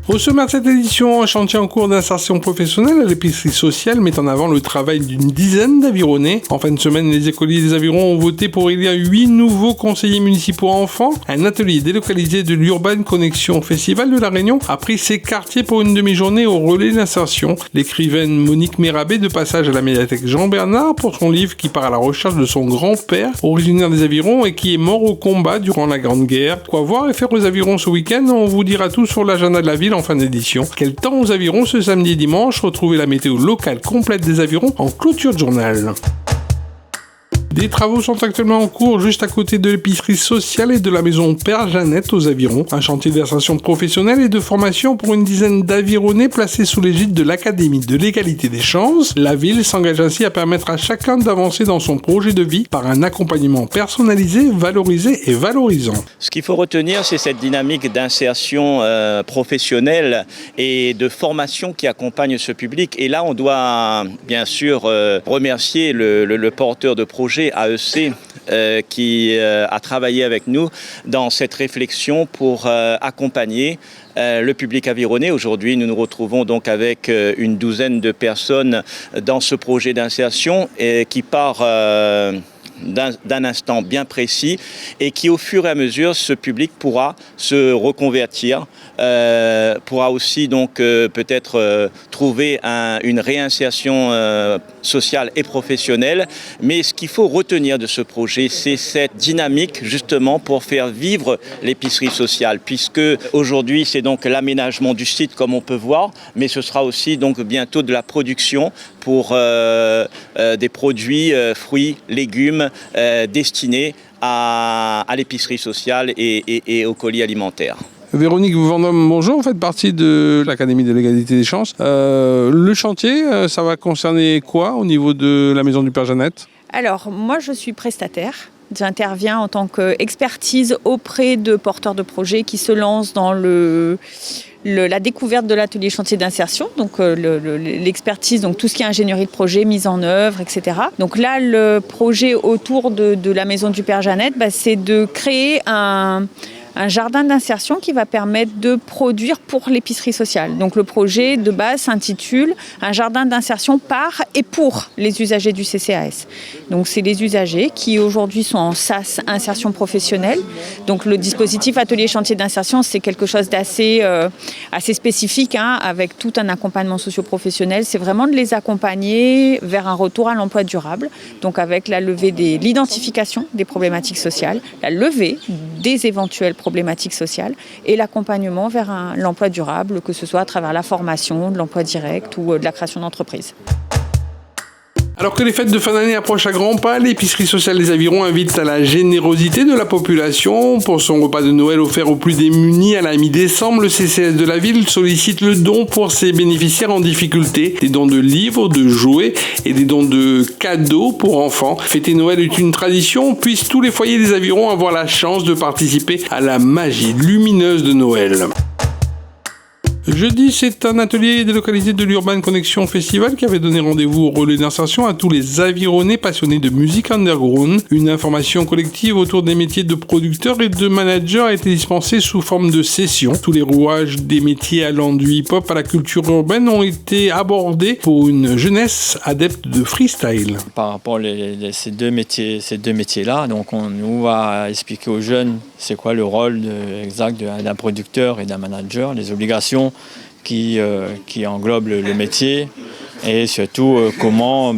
Au sommaire de cette édition, un chantier en cours d'insertion professionnelle à l'épicerie sociale met en avant le travail d'une dizaine d'avironnés. En fin de semaine, les écoliers des avirons ont voté pour élire 8 nouveaux conseillers municipaux enfants. Un atelier délocalisé de l'Urban Connexion Festival de La Réunion a pris ses quartiers pour une demi-journée au relais d'insertion. L'écrivaine Monique Mérabé, de passage à la médiathèque Jean Bernard pour son livre qui part à la recherche de son grand-père, originaire des avirons et qui est mort au combat durant la Grande Guerre. Quoi voir et faire aux avirons ce week-end? On vous dira tout sur l'agenda de la ville en fin d'édition. Quel temps aux avirons ce samedi et dimanche? Retrouvez la météo locale complète des avirons en clôture de journal. Des travaux sont actuellement en cours juste à côté de l'épicerie sociale et de la maison Père Jeannette aux Avirons. Un chantier d'insertion professionnelle et de formation pour une dizaine d'avironnés placés sous l'égide de l'Académie de l'égalité des chances. La ville s'engage ainsi à permettre à chacun d'avancer dans son projet de vie par un accompagnement personnalisé, valorisé et valorisant. Ce qu'il faut retenir, c'est cette dynamique d'insertion professionnelle et de formation qui accompagne ce public. Et là, on doit bien sûr remercier le porteur de projet AEC qui a travaillé avec nous dans cette réflexion pour accompagner le public avironné. Aujourd'hui, nous nous retrouvons donc avec une douzaine de personnes dans ce projet d'insertion qui part d'un instant bien précis et qui, au fur et à mesure, ce public pourra se reconvertir, pourra aussi donc peut-être trouver une réinsertion sociale et professionnelle. Mais ce qu'il faut retenir de ce projet, c'est cette dynamique justement pour faire vivre l'épicerie sociale, puisque aujourd'hui c'est donc l'aménagement du site comme on peut voir, mais ce sera aussi donc bientôt de la production pour des produits, fruits, légumes destinés à l'épicerie sociale et au colis alimentaire. Véronique Vendôme, bonjour, vous faites partie de l'Académie de l'égalité des chances. Le chantier, ça va concerner quoi au niveau de la maison du Père Jeannette? Alors, moi je suis prestataire. J'interviens en tant qu'expertise auprès de porteurs de projets qui se lancent dans la découverte de l'atelier chantier d'insertion, donc l'expertise, donc tout ce qui est ingénierie de projet, mise en œuvre, etc. Donc là, le projet autour de la maison du Père Jeannette, c'est de créer un jardin d'insertion qui va permettre de produire pour l'épicerie sociale. Donc le projet de base s'intitule « Un jardin d'insertion par et pour les usagers du CCAS ». Donc c'est les usagers qui aujourd'hui sont en SAS, insertion professionnelle. Donc le dispositif atelier chantier d'insertion, c'est quelque chose d'assez assez spécifique, avec tout un accompagnement socio-professionnel. C'est vraiment de les accompagner vers un retour à l'emploi durable. Donc avec la levée l'identification des problématiques sociales, la levée des éventuelles problématiques sociales et l'accompagnement vers l'emploi durable, que ce soit à travers la formation, de l'emploi direct ou de la création d'entreprises. Alors que les fêtes de fin d'année approchent à grands pas, l'épicerie sociale des Avirons invite à la générosité de la population. Pour son repas de Noël offert aux plus démunis à la mi-décembre, le CCAS de la ville sollicite le don pour ses bénéficiaires en difficulté. Des dons de livres, de jouets et des dons de cadeaux pour enfants. Fêter Noël est une tradition, puissent tous les foyers des Avirons avoir la chance de participer à la magie lumineuse de Noël. Jeudi, c'est un atelier délocalisé de l'Urban Connexion Festival qui avait donné rendez-vous au relais d'insertion à tous les avironnés passionnés de musique underground. Une information collective autour des métiers de producteurs et de managers a été dispensée sous forme de sessions. Tous les rouages des métiers allant du hip-hop à la culture urbaine ont été abordés pour une jeunesse adepte de freestyle. Par rapport à ces deux métiers-là, donc on nous va expliquer aux jeunes c'est quoi le rôle exact d'un producteur et d'un manager, les obligations qui englobent le métier et surtout comment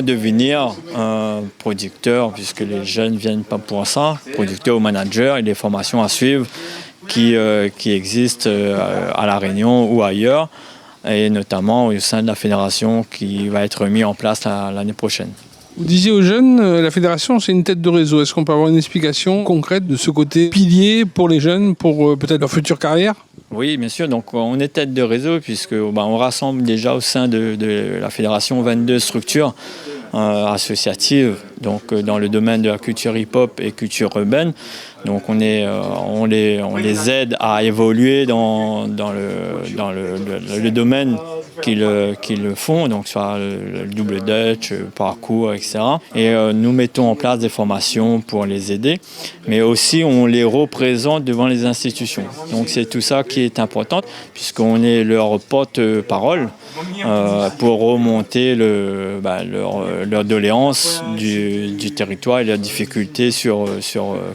devenir un producteur, puisque les jeunes ne viennent pas pour ça, producteur ou manager, et des formations à suivre qui existent à La Réunion ou ailleurs, et notamment au sein de la fédération qui va être mise en place l'année prochaine. Vous disiez aux jeunes, la fédération c'est une tête de réseau. Est-ce qu'on peut avoir une explication concrète de ce côté pilier pour les jeunes, pour peut-être leur future carrière ? Oui, bien sûr. Donc, on est tête de réseau puisque on rassemble déjà au sein de la fédération 22 structures associatives, donc dans le domaine de la culture hip-hop et culture urbaine. Donc on les aide à évoluer dans le domaine qu'ils font, donc soit le double Dutch, parcours, etc. Et nous mettons en place des formations pour les aider, mais aussi on les représente devant les institutions. Donc c'est tout ça qui est important, puisqu'on est leur porte-parole pour remonter leur doléance du territoire et leurs difficultés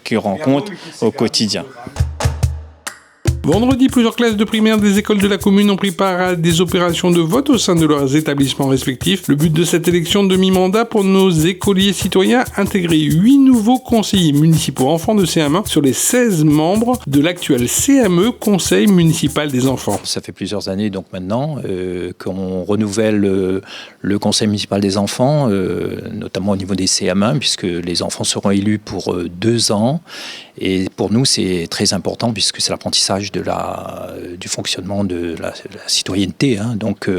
qu'ils rencontrent au quotidien. Vendredi, plusieurs classes de primaire des écoles de la commune ont pris part à des opérations de vote au sein de leurs établissements respectifs. Le but de cette élection de mi-mandat pour nos écoliers citoyens, intégrer 8 nouveaux conseillers municipaux enfants de CM1 sur les 16 membres de l'actuel CME, Conseil municipal des enfants. Ça fait plusieurs années donc maintenant qu'on renouvelle le Conseil municipal des enfants, notamment au niveau des CM1, puisque les enfants seront élus pour 2 ans. Et pour nous, c'est très important puisque c'est l'apprentissage du fonctionnement de la citoyenneté. Donc,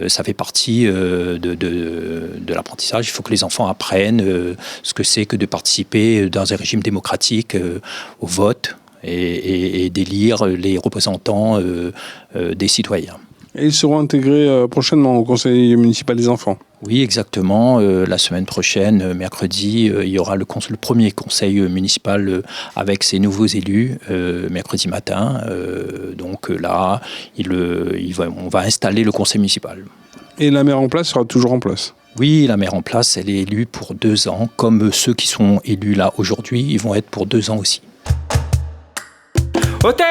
ça fait partie de l'apprentissage. Il faut que les enfants apprennent ce que c'est que de participer dans un régime démocratique au vote et d'élire les représentants des citoyens. Et ils seront intégrés prochainement au Conseil municipal des enfants. Oui, exactement. La semaine prochaine, mercredi, il y aura le premier conseil municipal avec ces nouveaux élus, mercredi matin. Donc là, on va installer le conseil municipal. Et la maire en place sera toujours en place? Oui, la maire en place, elle est élue pour 2 ans. Comme ceux qui sont élus là aujourd'hui, ils vont être pour 2 ans aussi. Oté,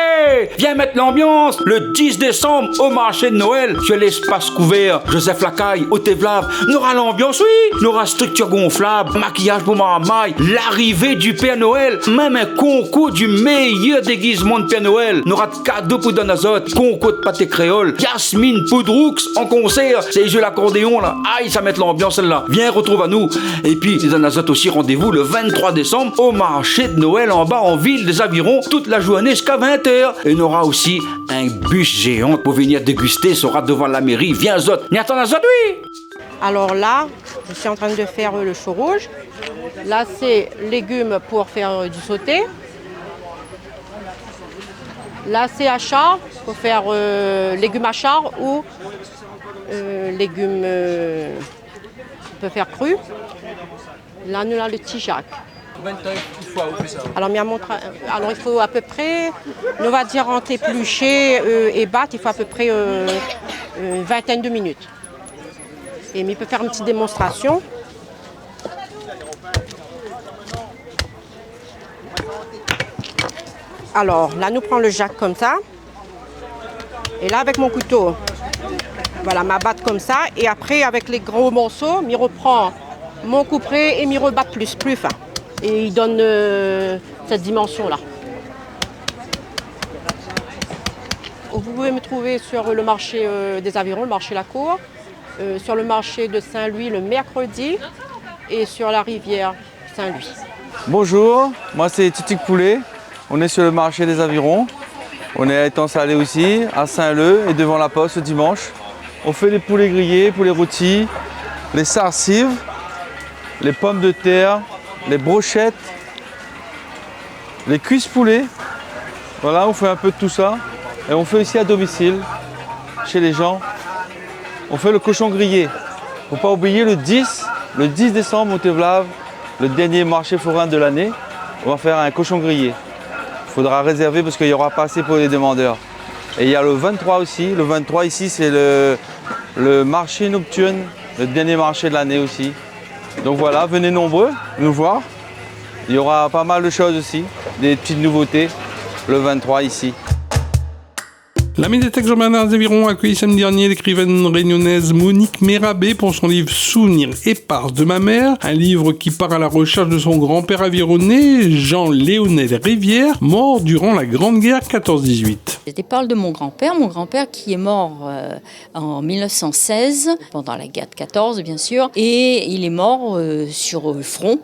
viens mettre l'ambiance le 10 décembre au marché de Noël sur l'espace couvert Joseph Lacaille, Oté-Vlave. N'aura l'ambiance, oui, n'aura structure gonflable, maquillage pour ma maille, l'arrivée du Père Noël, même un concours du meilleur déguisement de Père Noël. N'aura de cadeaux pour Don Azote, concours de pâté créole, Yasmine Poudroux en concert, c'est les jeux l'accordéon là. Aïe, ça met l'ambiance celle-là. Viens, retrouve à nous. Et puis, les Don Azote aussi, rendez-vous le 23 décembre au marché de Noël en bas en ville des Avirons, toute la journée jusqu'à 20h. Et on aura aussi un bûche géant pour venir déguster, sera devant la mairie. Viens Zot, viens t'en Zot, oui. Alors là, je suis en train de faire le chou rouge. Là, c'est légumes pour faire du sauté. Là, c'est achat pour faire légumes à char ou légumes on peut faire cru. Là, nous avons le tijac. Alors, il faut à peu près, on va dire entre éplucher et battre, il faut à peu près une vingtaine de minutes. Et il peut faire une petite démonstration. Alors, là, nous prenons le jac comme ça. Et là, avec mon couteau, voilà, ma batte comme ça. Et après, avec les gros morceaux, je reprends mon couperet et je rebatte plus fin. Et il donne cette dimension-là. Vous pouvez me trouver sur le marché des Avirons, le marché La Cour, sur le marché de Saint-Louis le mercredi et sur la rivière Saint-Louis. Bonjour, moi c'est Titik Poulet. On est sur le marché des Avirons. On est à Étang-Salé aussi, à Saint-Leu et devant la Poste dimanche. On fait les poulets grillés, poulets rôtis, les sarcives, les pommes de terre, les brochettes, les cuisses poulets. Voilà, on fait un peu de tout ça. Et on fait aussi à domicile, chez les gens. On fait le cochon grillé. Faut pas oublier le 10 décembre, Oté-Vlave, le dernier marché forain de l'année. On va faire un cochon grillé. Il faudra réserver parce qu'il n'y aura pas assez pour les demandeurs. Et il y a le 23 aussi. Le 23 ici, c'est le marché nocturne, le dernier marché de l'année aussi. Donc voilà, venez nombreux nous voir. Il y aura pas mal de choses aussi, des petites nouveautés, le 23 ici. La médiathèque Jean-Bernard Aviron a accueilli samedi dernier l'écrivaine réunionnaise Monique Mérabé pour son livre Souvenirs épars de ma mère, un livre qui part à la recherche de son grand-père avironnais, Jean-Léonel Rivière, mort durant la Grande Guerre 14-18. Je parle de mon grand-père qui est mort en 1916, pendant la guerre de 14 bien sûr, et il est mort sur le front,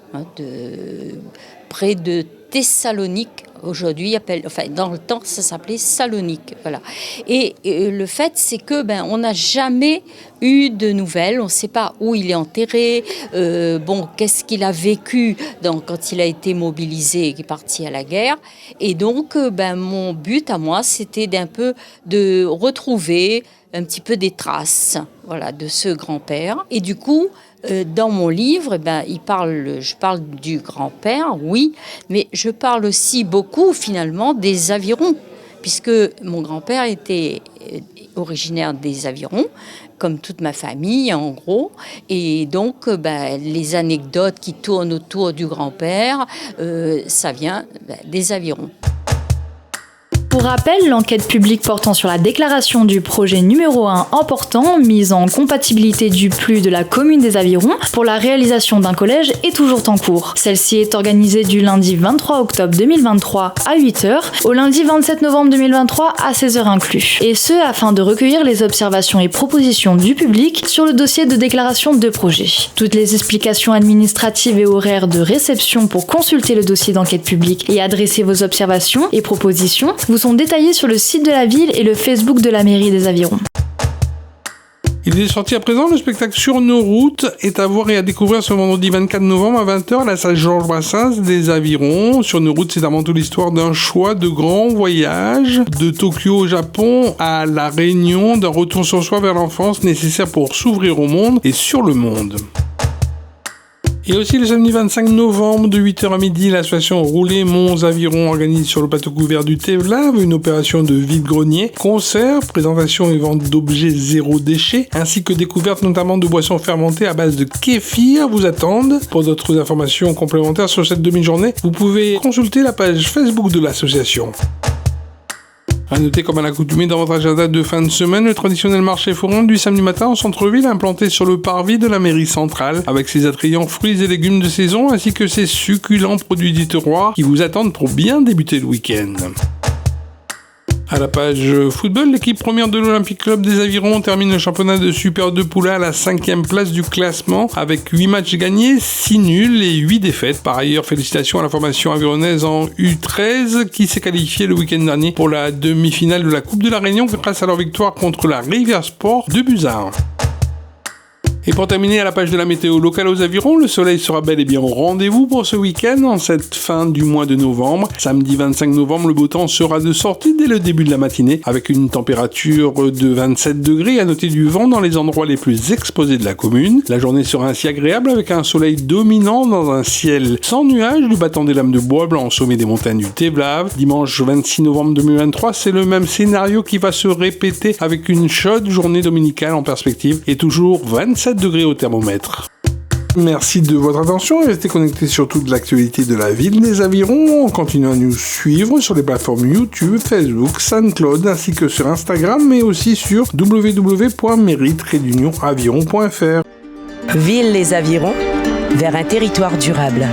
près de Thessalonique. Aujourd'hui, dans le temps, ça s'appelait Salonique. Voilà. Et le fait, c'est que on n'a jamais eu de nouvelles. On ne sait pas où il est enterré. Qu'est-ce qu'il a vécu quand il a été mobilisé et qui est parti à la guerre. Et donc, mon but à moi, c'était de retrouver un petit peu des traces, voilà, de ce grand-père. Et du coup, dans mon livre, je parle du grand-père, oui, mais je parle aussi beaucoup finalement des avirons, puisque mon grand-père était originaire des avirons, comme toute ma famille en gros, et donc les anecdotes qui tournent autour du grand-père, ça vient des avirons. Pour rappel, l'enquête publique portant sur la déclaration du projet numéro 1 important, mise en compatibilité du PLU de la commune des Avirons pour la réalisation d'un collège est toujours en cours. Celle-ci est organisée du lundi 23 octobre 2023 à 8h au lundi 27 novembre 2023 à 16h inclus. Et ce, afin de recueillir les observations et propositions du public sur le dossier de déclaration de projet. Toutes les explications administratives et horaires de réception pour consulter le dossier d'enquête publique et adresser vos observations et propositions vous sont détaillés sur le site de la ville et le Facebook de la mairie des Avirons. Il est sorti à présent, le spectacle Sur nos routes est à voir et à découvrir ce vendredi 24 novembre à 20h à la salle Georges Brassens des Avirons. Sur nos routes, c'est avant tout l'histoire d'un choix de grand voyage de Tokyo au Japon à La Réunion, d'un retour sur soi vers l'enfance nécessaire pour s'ouvrir au monde et sur le monde. Et aussi le samedi 25 novembre de 8h à midi, l'association Rouler Monts Aviron organise sur le plateau couvert du Tevlav une opération de vide-grenier, concert, présentation et vente d'objets zéro déchet, ainsi que découverte notamment de boissons fermentées à base de kéfir vous attendent. Pour d'autres informations complémentaires sur cette demi-journée, vous pouvez consulter la page Facebook de l'association. À noter comme à l'accoutumée dans votre agenda de fin de semaine, le traditionnel marché forain du samedi matin en centre-ville implanté sur le parvis de la mairie centrale, avec ses attrayants fruits et légumes de saison ainsi que ses succulents produits du terroir qui vous attendent pour bien débuter le week-end. À la page football, l'équipe première de l'Olympique Club des Avirons termine le championnat de Super 2 Poula à la 5e place du classement avec 8 matchs gagnés, 6 nuls et 8 défaites. Par ailleurs, félicitations à la formation avironnaise en U13 qui s'est qualifiée le week-end dernier pour la demi-finale de la Coupe de la Réunion grâce à leur victoire contre la Rivière Sport de Buzard. Et pour terminer, à la page de la météo locale aux Avirons, le soleil sera bel et bien au rendez-vous pour ce week-end en cette fin du mois de novembre. Samedi 25 novembre, le beau temps sera de sortie dès le début de la matinée avec une température de 27 degrés, à noter du vent dans les endroits les plus exposés de la commune. La journée sera ainsi agréable avec un soleil dominant dans un ciel sans nuages, du battant des lames de bois blanc au sommet des montagnes du Tevlav. Dimanche 26 novembre 2023, c'est le même scénario qui va se répéter avec une chaude journée dominicale en perspective et toujours 27 degrés au thermomètre. Merci de votre attention et restez connectés sur toute l'actualité de la ville des Avirons en continuant à nous suivre sur les plateformes YouTube, Facebook, SoundCloud ainsi que sur Instagram mais aussi sur www.mairie-aviron.fr. Ville les Avirons, vers un territoire durable.